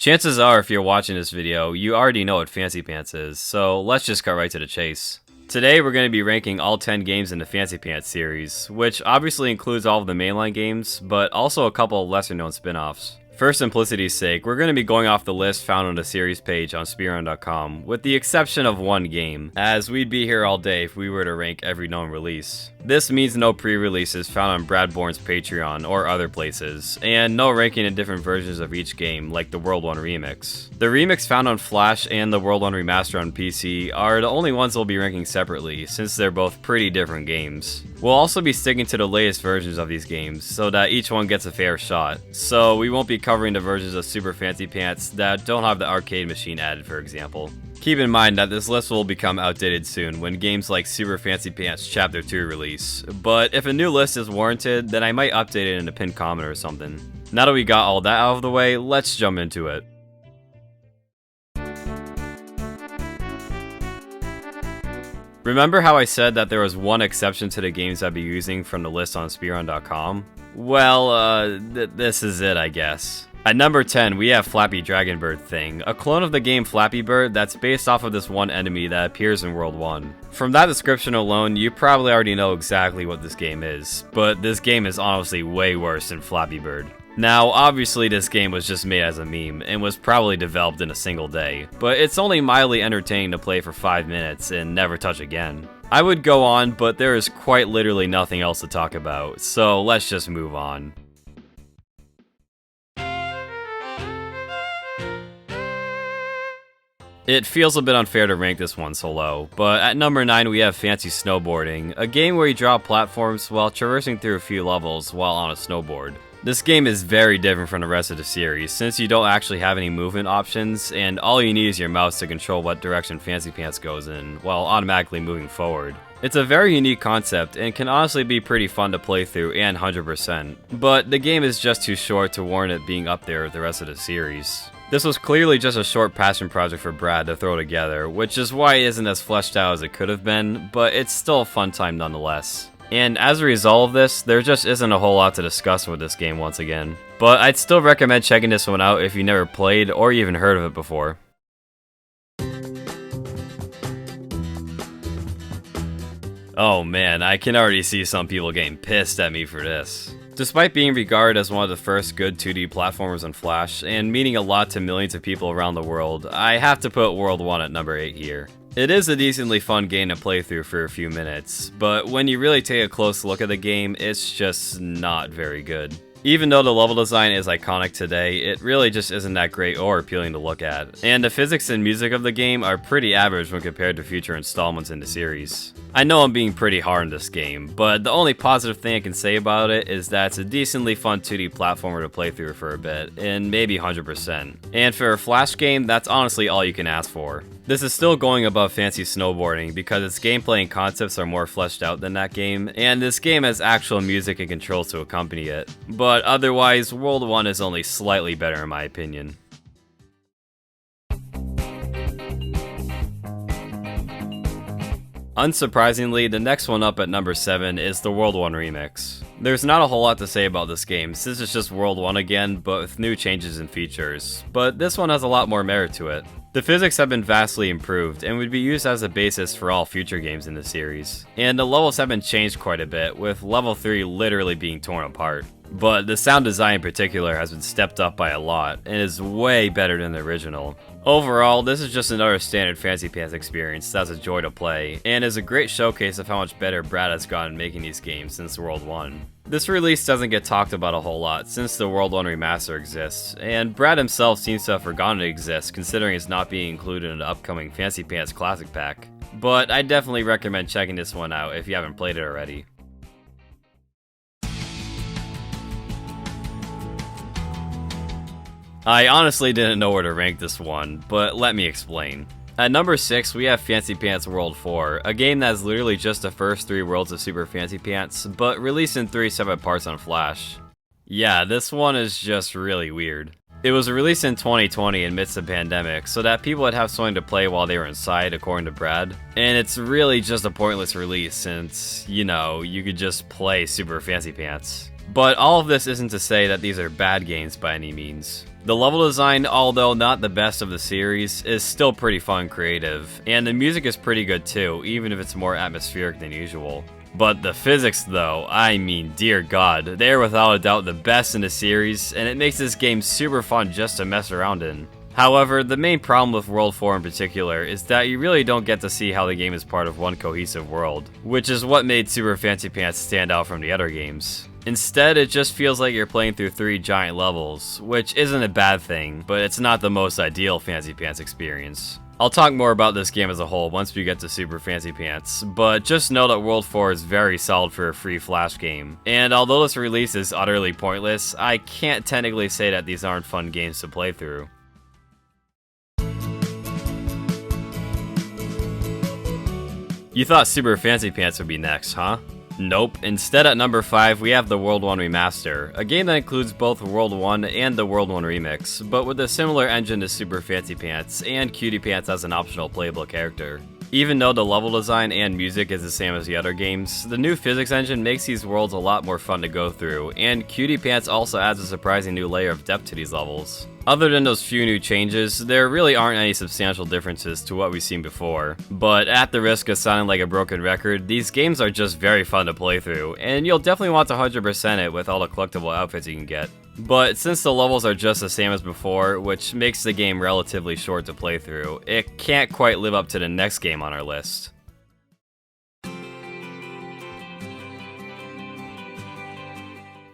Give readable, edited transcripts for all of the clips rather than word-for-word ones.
Chances are, if you're watching this video, you already know what Fancy Pants is, so let's just cut right to the chase. Today we're going to be ranking all 10 games in the Fancy Pants series, which obviously includes all of the mainline games, but also a couple of lesser known spin-offs. For simplicity's sake, we're going to be going off the list found on the series page on speedrun.com, with the exception of one game, as we'd be here all day if we were to rank every known release. This means no pre-releases found on Brad Bourne's Patreon or other places, and no ranking in different versions of each game, like the World 1 Remix. The remix found on Flash and the World 1 Remaster on PC are the only ones we'll be ranking separately, since they're both pretty different games. We'll also be sticking to the latest versions of these games, so that each one gets a fair shot, so we won't be covering the versions of Super Fancy Pants that don't have the arcade machine added, for example. Keep in mind that this list will become outdated soon when games like Super Fancy Pants Chapter 2 release, but if a new list is warranted, then I might update it in a pinned comment or something. Now that we got all that out of the way, let's jump into it. Remember how I said that there was one exception to the games I'd be using from the list on speedrun.com? Well, this is it, I guess. At number 10, we have Flappy Dragonbird Thing, a clone of the game Flappy Bird that's based off of this one enemy that appears in World 1. From that description alone, you probably already know exactly what this game is, but this game is honestly way worse than Flappy Bird. Now, obviously this game was just made as a meme, and was probably developed in a single day, but it's only mildly entertaining to play for 5 minutes and never touch again. I would go on, but there is quite literally nothing else to talk about, so let's just move on. It feels a bit unfair to rank this one so low, but at number 9 we have Fancy Snowboarding, a game where you drop platforms while traversing through a few levels while on a snowboard. This game is very different from the rest of the series, since you don't actually have any movement options, and all you need is your mouse to control what direction Fancy Pants goes in, while automatically moving forward. It's a very unique concept, and can honestly be pretty fun to play through and 100%, but the game is just too short to warrant it being up there with the rest of the series. This was clearly just a short passion project for Brad to throw together, which is why it isn't as fleshed out as it could have been, but it's still a fun time nonetheless. And as a result of this, there just isn't a whole lot to discuss with this game once again. But I'd still recommend checking this one out if you never played or even heard of it before. Oh man, I can already see some people getting pissed at me for this. Despite being regarded as one of the first good 2D platformers on Flash, and meaning a lot to millions of people around the world, I have to put World 1 at number 8 here. It is a decently fun game to play through for a few minutes, but when you really take a close look at the game, it's just not very good. Even though the level design is iconic today, it really just isn't that great or appealing to look at, and the physics and music of the game are pretty average when compared to future installments in the series. I know I'm being pretty hard on this game, but the only positive thing I can say about it is that it's a decently fun 2D platformer to play through for a bit, and maybe 100%. And for a Flash game, that's honestly all you can ask for. This is still going above Fancy Snowboarding because its gameplay and concepts are more fleshed out than that game, and this game has actual music and controls to accompany it. But otherwise, World 1 is only slightly better in my opinion. Unsurprisingly, the next one up at number 7 is the World 1 Remix. There's not a whole lot to say about this game, since it's just World 1 again, but with new changes and features, but this one has a lot more merit to it. The physics have been vastly improved, and would be used as a basis for all future games in the series. And the levels have been changed quite a bit, with level 3 literally being torn apart. But the sound design in particular has been stepped up by a lot, and is way better than the original. Overall, this is just another standard Fancy Pants experience that's a joy to play, and is a great showcase of how much better Brad has gotten making these games since World 1. This release doesn't get talked about a whole lot since the World 1 Remaster exists, and Brad himself seems to have forgotten it exists considering it's not being included in the upcoming Fancy Pants Classic Pack. But I definitely recommend checking this one out if you haven't played it already. I honestly didn't know where to rank this one, but let me explain. At number 6, we have Fancy Pants World 4, a game that is literally just the first 3 worlds of Super Fancy Pants, but released in 3 separate parts on Flash. Yeah, this one is just really weird. It was released in 2020 amidst the pandemic, so that people would have something to play while they were inside, according to Brad. And it's really just a pointless release since, you know, you could just play Super Fancy Pants. But all of this isn't to say that these are bad games by any means. The level design, although not the best of the series, is still pretty fun and creative, and the music is pretty good too, even if it's more atmospheric than usual. But the physics though, I mean, dear god, they are without a doubt the best in the series, and it makes this game super fun just to mess around in. However, the main problem with World 4 in particular is that you really don't get to see how the game is part of one cohesive world, which is what made Super Fancy Pants stand out from the other games. Instead, it just feels like you're playing through 3 giant levels, which isn't a bad thing, but it's not the most ideal Fancy Pants experience. I'll talk more about this game as a whole once we get to Super Fancy Pants, but just know that World 4 is very solid for a free Flash game. And although this release is utterly pointless, I can't technically say that these aren't fun games to play through. You thought Super Fancy Pants would be next, huh? Nope. Instead, at number 5, we have the World 1 Remaster, a game that includes both World 1 and the World 1 Remix, but with a similar engine to Super Fancy Pants, and Cutie Pants as an optional playable character. Even though the level design and music is the same as the other games, the new physics engine makes these worlds a lot more fun to go through, and Cutie Pants also adds a surprising new layer of depth to these levels. Other than those few new changes, there really aren't any substantial differences to what we've seen before, but at the risk of sounding like a broken record, these games are just very fun to play through, and you'll definitely want to 100% it with all the collectible outfits you can get. But since the levels are just the same as before, which makes the game relatively short to play through, it can't quite live up to the next game on our list.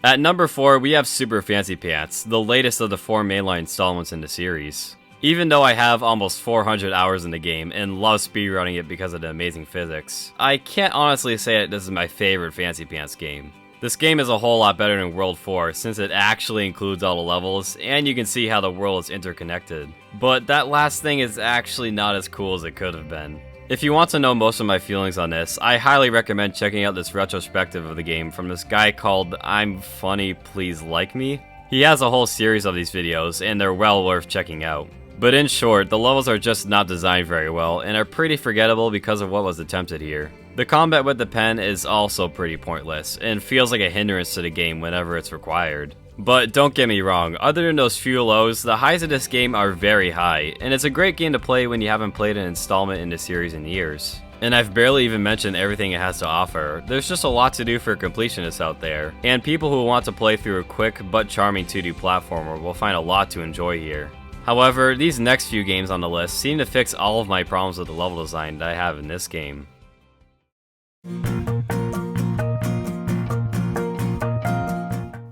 At number 4, we have Super Fancy Pants, the latest of the 4 mainline installments in the series. Even though I have almost 400 hours in the game and love speedrunning it because of the amazing physics, I can't honestly say that this is my favorite Fancy Pants game. This game is a whole lot better than World 4 since it actually includes all the levels, and you can see how the world is interconnected. But that last thing is actually not as cool as it could have been. If you want to know most of my feelings on this, I highly recommend checking out this retrospective of the game from this guy called I'm Funny Please Like Me. He has a whole series of these videos, and they're well worth checking out. But in short, the levels are just not designed very well, and are pretty forgettable because of what was attempted here. The combat with the pen is also pretty pointless, and feels like a hindrance to the game whenever it's required. But don't get me wrong, other than those few lows, the highs of this game are very high, and it's a great game to play when you haven't played an installment in the series in years. And I've barely even mentioned everything it has to offer. There's just a lot to do for completionists out there, and people who want to play through a quick but charming 2D platformer will find a lot to enjoy here. However, these next few games on the list seem to fix all of my problems with the level design that I have in this game.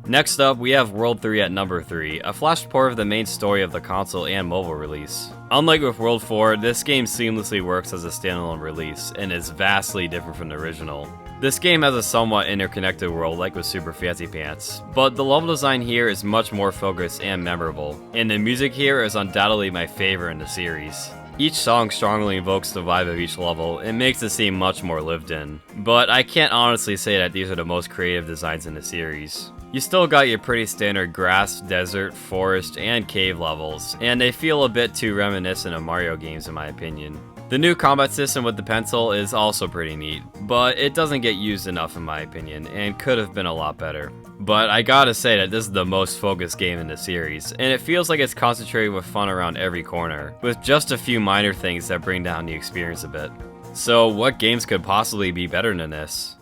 Next up, we have World 3 at number 3, a flash port of the main story of the console and mobile release. Unlike with World 4, this game seamlessly works as a standalone release, and is vastly different from the original. This game has a somewhat interconnected world like with Super Fancy Pants, but the level design here is much more focused and memorable, and the music here is undoubtedly my favorite in the series. Each song strongly invokes the vibe of each level and makes it seem much more lived in, but I can't honestly say that these are the most creative designs in the series. You still got your pretty standard grass, desert, forest, and cave levels, and they feel a bit too reminiscent of Mario games in my opinion. The new combat system with the pencil is also pretty neat, but it doesn't get used enough in my opinion, and could have been a lot better. But I gotta say that this is the most focused game in the series, and it feels like it's concentrated with fun around every corner, with just a few minor things that bring down the experience a bit. So what games could possibly be better than this?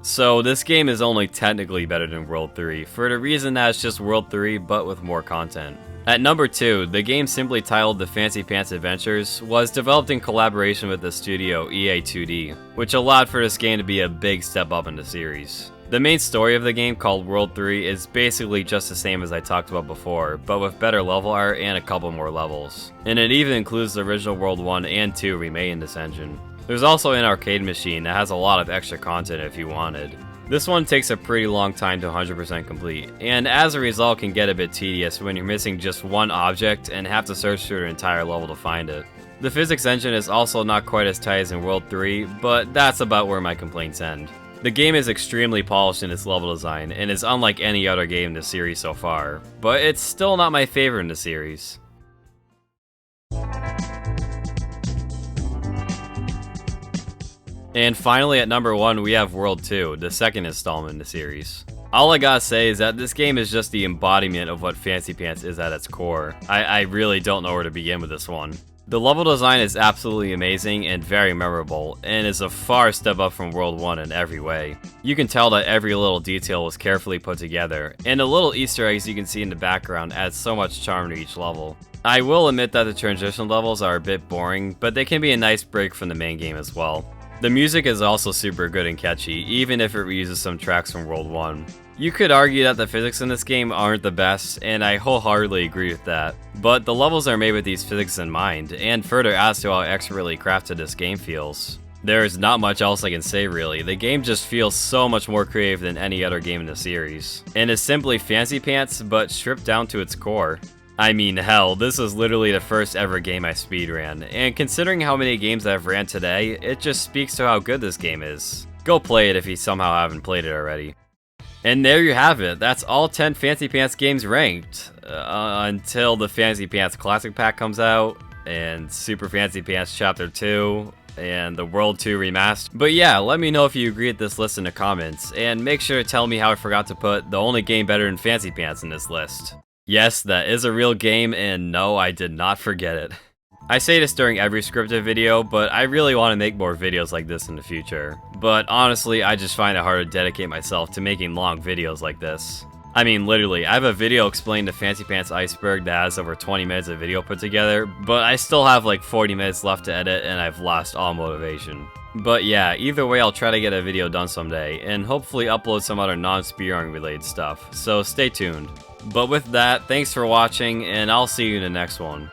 So this game is only technically better than World 3, for the reason that it's just World 3 but with more content. At number 2, the game simply titled The Fancy Pants Adventures was developed in collaboration with the studio EA2D, which allowed for this game to be a big step up in the series. The main story of the game, called World 3, is basically just the same as I talked about before, but with better level art and a couple more levels. And it even includes the original World 1 and 2 remade in this engine. There's also an arcade machine that has a lot of extra content if you wanted. This one takes a pretty long time to 100% complete, and as a result can get a bit tedious when you're missing just one object and have to search through an entire level to find it. The physics engine is also not quite as tight as in World 3, but that's about where my complaints end. The game is extremely polished in its level design, and is unlike any other game in the series so far, but it's still not my favorite in the series. And finally at number 1 we have World 2, the second installment in the series. All I gotta say is that this game is just the embodiment of what Fancy Pants is at its core. I really don't know where to begin with this one. The level design is absolutely amazing and very memorable, and is a far step up from World 1 in every way. You can tell that every little detail was carefully put together, and the little Easter eggs you can see in the background add so much charm to each level. I will admit that the transition levels are a bit boring, but they can be a nice break from the main game as well. The music is also super good and catchy, even if it reuses some tracks from World 1. You could argue that the physics in this game aren't the best, and I wholeheartedly agree with that. But the levels are made with these physics in mind, and further adds to how expertly crafted this game feels. There is not much else I can say really, the game just feels so much more creative than any other game in the series. And is simply Fancy Pants, but stripped down to its core. I mean, hell, this is literally the first ever game I speedran, and considering how many games I've ran today, it just speaks to how good this game is. Go play it if you somehow haven't played it already. And there you have it, that's all 10 Fancy Pants games ranked, until the Fancy Pants Classic Pack comes out, and Super Fancy Pants Chapter 2, and the World 2 Remastered. But yeah, let me know if you agree with this list in the comments, and make sure to tell me how I forgot to put the only game better than Fancy Pants in this list. Yes, that is a real game, and no, I did not forget it. I say this during every scripted video, but I really want to make more videos like this in the future. But honestly, I just find it hard to dedicate myself to making long videos like this. I mean, literally, I have a video explaining the Fancy Pants Iceberg that has over 20 minutes of video put together, but I still have like 40 minutes left to edit and I've lost all motivation. But yeah, either way, I'll try to get a video done someday, and hopefully upload some other non-speedrunning related stuff, so stay tuned. But with that, thanks for watching, and I'll see you in the next one.